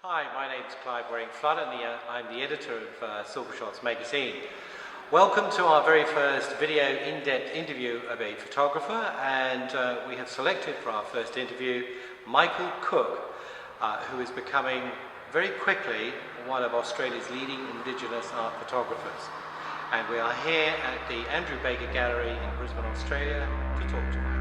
Hi, my name's Clive Waring-Flood and I'm the editor of SIlvershotz magazine. Welcome to our very first video in-depth interview of a photographer, and we have selected for our first interview Michael Cook, who is becoming very quickly one of Australia's leading Indigenous art photographers. And we are here at the Andrew Baker Gallery in Brisbane, Australia to talk to Michael.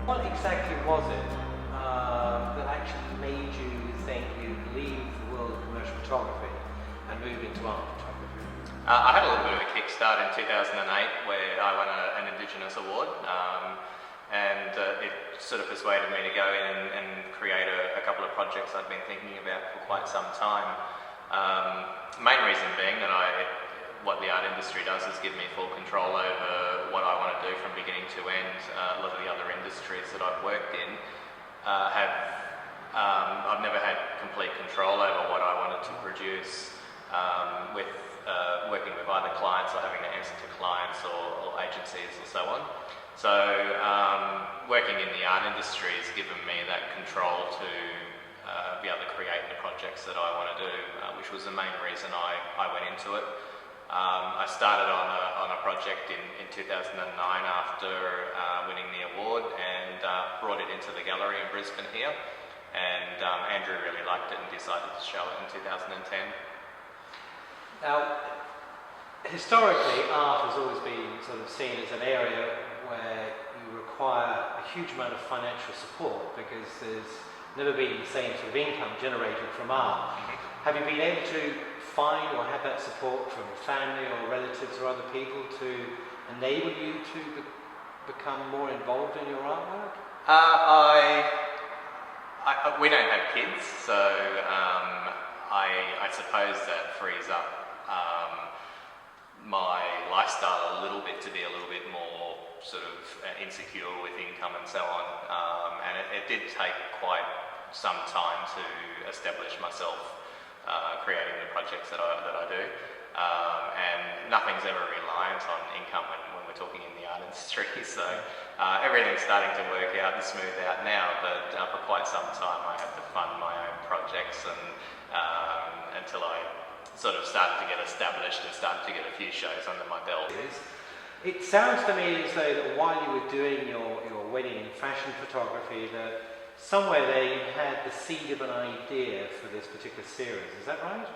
What exactly was it that actually made you think you'd leave the world of commercial photography and move into art photography? I had a little bit of a kickstart in 2008 where I won an Indigenous award, and it sort of persuaded me to go in and create a couple of projects I'd been thinking about for quite some time. Main reason being that what the art industry does is give me full control over what I want to do from beginning to end. A lot of the other industries that I've worked in I've never had complete control over what I wanted to produce, with working with either clients or having to answer to clients or agencies or so on. So working in the art industry has given me that control to be able to create the projects that I want to do, which was the main reason I went into it. I started on a project in 2009 after winning the award, and brought it into the gallery in Brisbane here, and Andrew really liked it and decided to show it in 2010. Now, historically, art has always been sort of seen as an area where you require a huge amount of financial support because there's never been the same sort of income generated from art. Have you been able to find or have that support from family or relatives or other people to enable you to become more involved in your artwork? We don't have kids, so I suppose that frees up my lifestyle a little bit to be a little bit more sort of insecure with income and so on. And it did take quite some time to establish myself creating the projects that I do, and nothing's ever reliant on income when we're talking in the art industry, so everything's starting to work out and smooth out now, but for quite some time I had to fund my own projects and until I sort of started to get established and started to get a few shows under my belt. It sounds to me as though that while you were doing your wedding fashion photography, that somewhere there you had the seed of an idea for this particular series, is that right?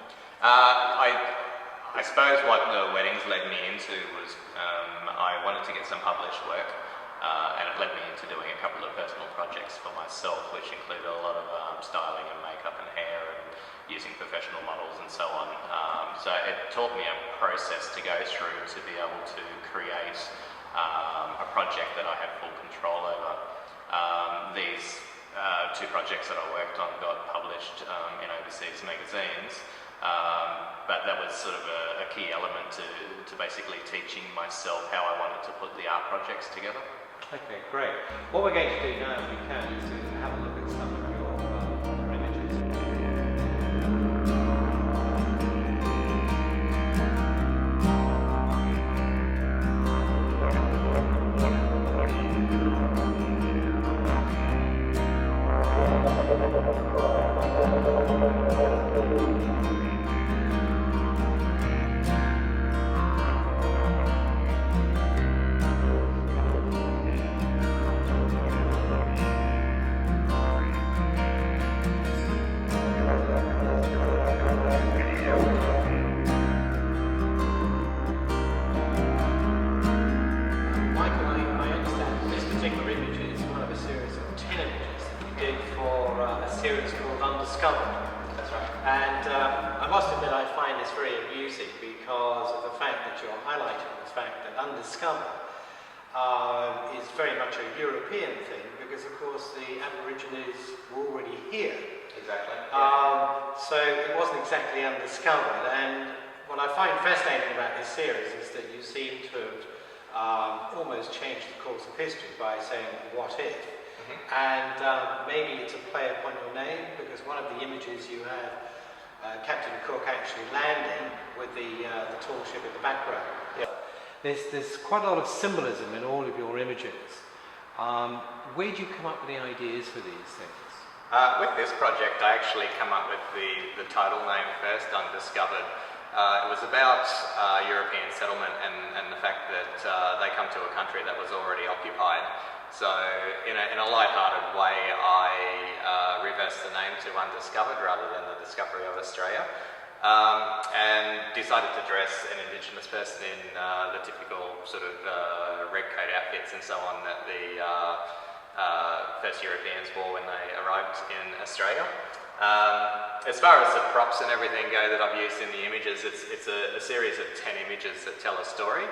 I suppose what the weddings led me into was I wanted to get some published work, and it led me into doing a couple of personal projects for myself, which included a lot of styling and makeup and hair and using professional models and so on. So it taught me a process to go through to be able to create a project that I had full control over. These two projects that I worked on got published in overseas magazines, but that was sort of a key element to basically teaching myself how I wanted to put the art projects together. Okay, great. What we're going to do now, if we can, is to have a look at some of your images. That's right. And I must admit I find this very amusing because of the fact that you're highlighting the fact that undiscovered is very much a European thing, because of course the Aborigines were already here. Exactly. So it wasn't exactly undiscovered, and what I find fascinating about this series is that you seem to have almost changed the course of history by saying, what if? And maybe it's a play upon your name, because one of the images you have Captain Cook actually landing with the tall ship in the background. Yeah. There's quite a lot of symbolism in all of your images. Where do you come up with the ideas for these things? With this project, I actually come up with the title name first, Undiscovered. It was about European settlement and the fact that they come to a country that was already occupied. So in a light-hearted way, I reversed the name to Undiscovered rather than the discovery of Australia, and decided to dress an Indigenous person in the typical sort of red coat outfits and so on that the first Europeans wore when they arrived in Australia. As far as the props and everything go that I've used in the images, it's a series of 10 images that tell a story.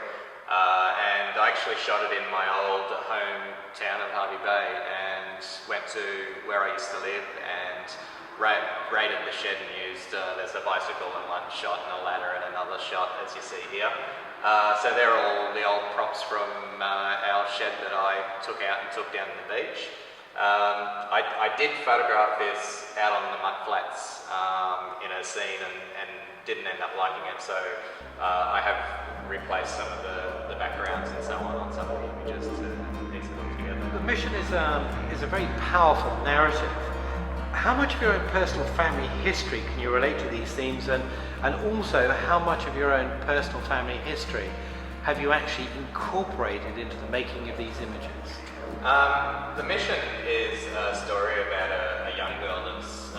And I actually shot it in my old hometown of Hervey Bay and went to where I used to live and raided the shed and used, there's a bicycle in one shot and a ladder in another shot, as you see here. So they're all the old props from our shed that I took out and took down to the beach. I did photograph this out on the mud flats in a scene and didn't end up liking it, so I have replaced some of the backgrounds and so on some of the images to piece it all together. The mission is a very powerful narrative. How much of your own personal family history can you relate to these themes, and also how much of your own personal family history have you actually incorporated into the making of these images? The mission is a story about a young girl that's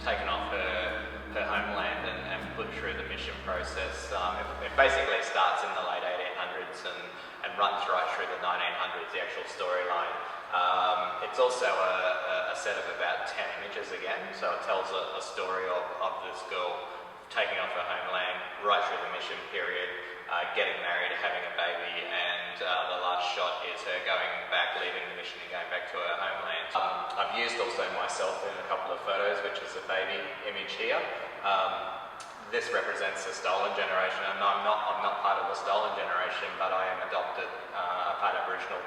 taken off her homeland and put through the mission process. It basically starts in the late 1800s and runs right through the 1900s, the actual storyline. It's also a set of about 10 images again, so it tells a story of this girl taking off her homeland right through the mission period, getting married, having a baby, and the last shot is her going back, leaving the mission and going back to her homeland. I've used also myself in a couple of photos, which is a baby image here. This represents the stolen generation, and I'm not part of the stolen generation, but I am adopted, a part Aboriginal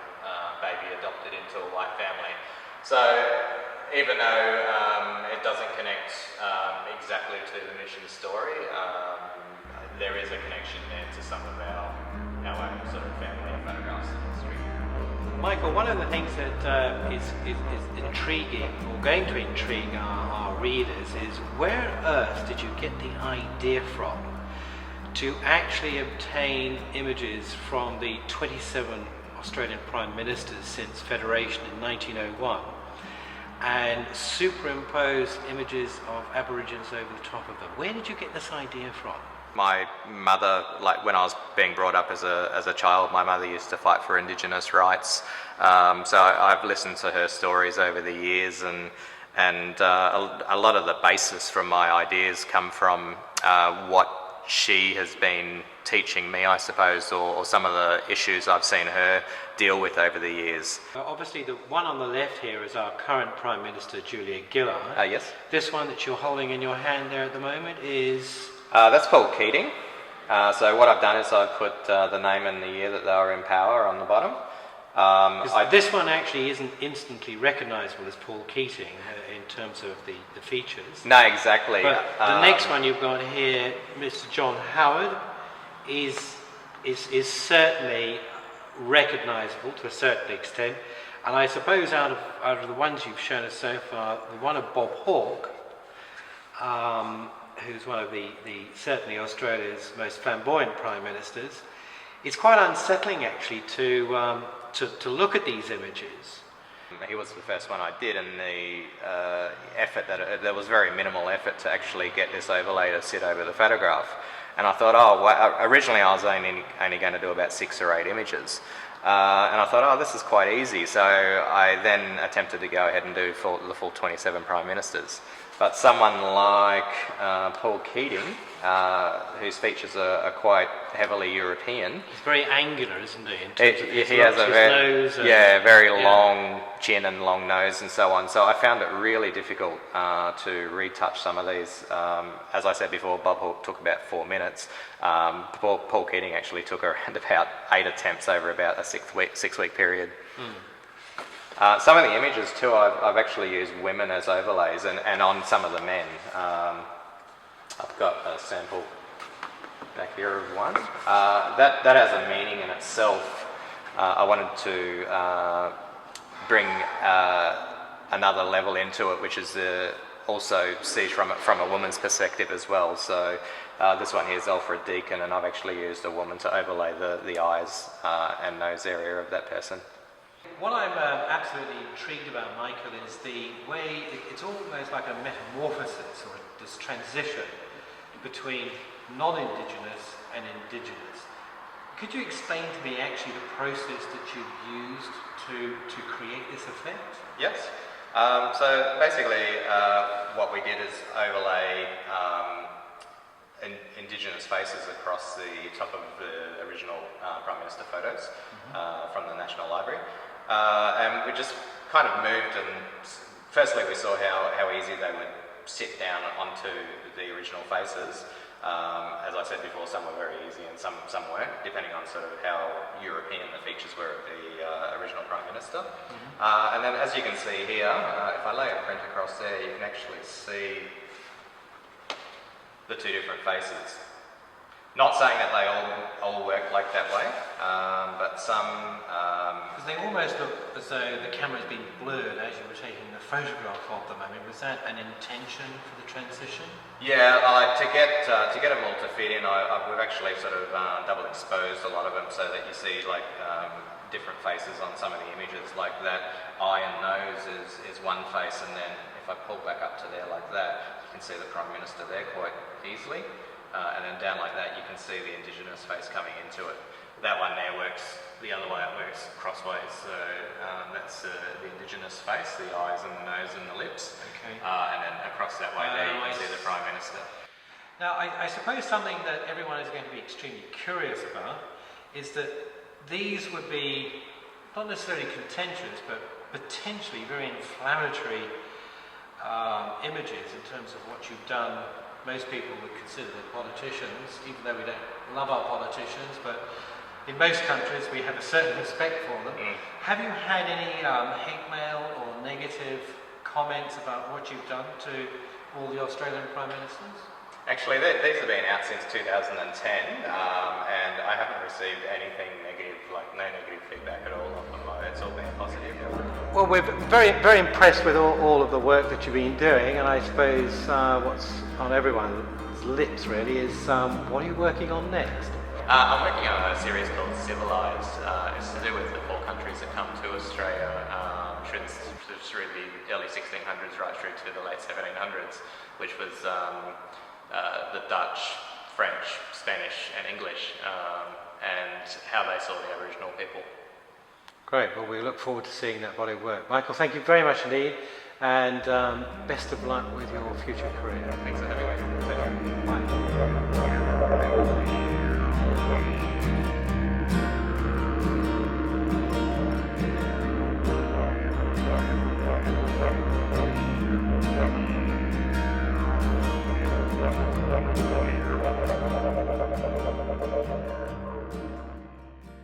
baby adopted into a white family. So even though it doesn't connect exactly to the mission story, there is a connection there to some of our own sort of family photographs in history. Michael, one of the things that is intriguing, or going to intrigue our readers, is where on earth did you get the idea from to actually obtain images from the 27 Australian Prime Ministers since Federation in 1901 and superimpose images of Aborigines over the top of them? Where did you get this idea from? My mother, like when I was being brought up as a child, my mother used to fight for Indigenous rights. So I've listened to her stories over the years, and a lot of the basis from my ideas come from what she has been teaching me, I suppose, or some of the issues I've seen her deal with over the years. Obviously, the one on the left here is our current Prime Minister, Julia Gillard. Yes. This one that you're holding in your hand there at the moment is... That's Paul Keating. So what I've done is I've put the name and the year that they were in power on the bottom. This one actually isn't instantly recognisable as Paul Keating in terms of the features. No, exactly. But the next one you've got here, Mr. John Howard, is certainly recognisable to a certain extent. And I suppose out of the ones you've shown us so far, the one of Bob Hawke, who's one of the certainly Australia's most flamboyant prime ministers, it's quite unsettling actually to look at these images. He was the first one I did, and the effort there was very minimal effort to actually get this overlay to sit over the photograph. And I thought, originally I was only going to do about 6 or 8 images. And I thought, this is quite easy. So I then attempted to go ahead and do the full 27 Prime Ministers. But someone like Paul Keating whose features are quite heavily European. He's very angular, isn't he? In terms of He has a very, nose very long chin and long nose and so on. So I found it really difficult to retouch some of these. As I said before, Bob Hawke took about 4 minutes. Paul Keating actually took around about 8 attempts over about a 6-week period. Some of the images too, I've actually used women as overlays and on some of the men. I've got a sample back here of one. That has a meaning in itself. I wanted to bring another level into it, which is also see from a woman's perspective as well. So this one here is Alfred Deakin, and I've actually used a woman to overlay the eyes and nose area of that person. What I'm absolutely intrigued about, Michael, is the way it's almost like a metamorphosis or this transition between non-Indigenous and Indigenous. Could you explain to me actually the process that you've used to create this effect? Yes. So basically what we did is overlay Indigenous faces across the top of the original Prime Minister photos from the National Library. And we just kind of moved, and firstly we saw how easy they would sit down onto the original faces. As I said before, some were very easy and some weren't, depending on sort of how European the features were of the original Prime Minister. And then as you can see here, if I lay a print across there, you can actually see the two different faces. Not saying that they all work like that way, but some... Because they almost look as though the camera's been blurred as you were taking the photograph of them. I mean, was that an intention for the transition? Yeah, to get them all to fit in, we've actually sort of double exposed a lot of them so that you see like different faces on some of the images. Like that eye and nose is one face, and then if I pull back up to there like that, you can see the Prime Minister there quite easily. And then down like that you can see the Indigenous face coming into it. That one there works the other way, it works crossways. So that's the Indigenous face, the eyes and the nose and the lips. Okay. And then across that way there you can see the Prime Minister. Now I suppose something that everyone is going to be extremely curious about is that these would be not necessarily contentious but potentially very inflammatory images in terms of what you've done. Most people would consider them politicians, even though we don't love our politicians, but in most countries we have a certain respect for them. Have you had any hate mail or negative comments about what you've done to all the Australian Prime Ministers? Actually, these have been out since 2010, and I haven't received anything negative, like no negative feedback at all on them. It's all been positive. Well, we're very, very impressed with all of the work that you've been doing, and I suppose what's on everyone's lips really is what are you working on next? I'm working on a series called Civilised. It's to do with the 4 countries that come to Australia through the early 1600s right through to the late 1700s, which was the Dutch, French, Spanish and English, and how they saw the Aboriginal people. Great, well we look forward to seeing that body of work. Michael, thank you very much indeed, and best of luck with your future career. Thanks for having me. Pleasure.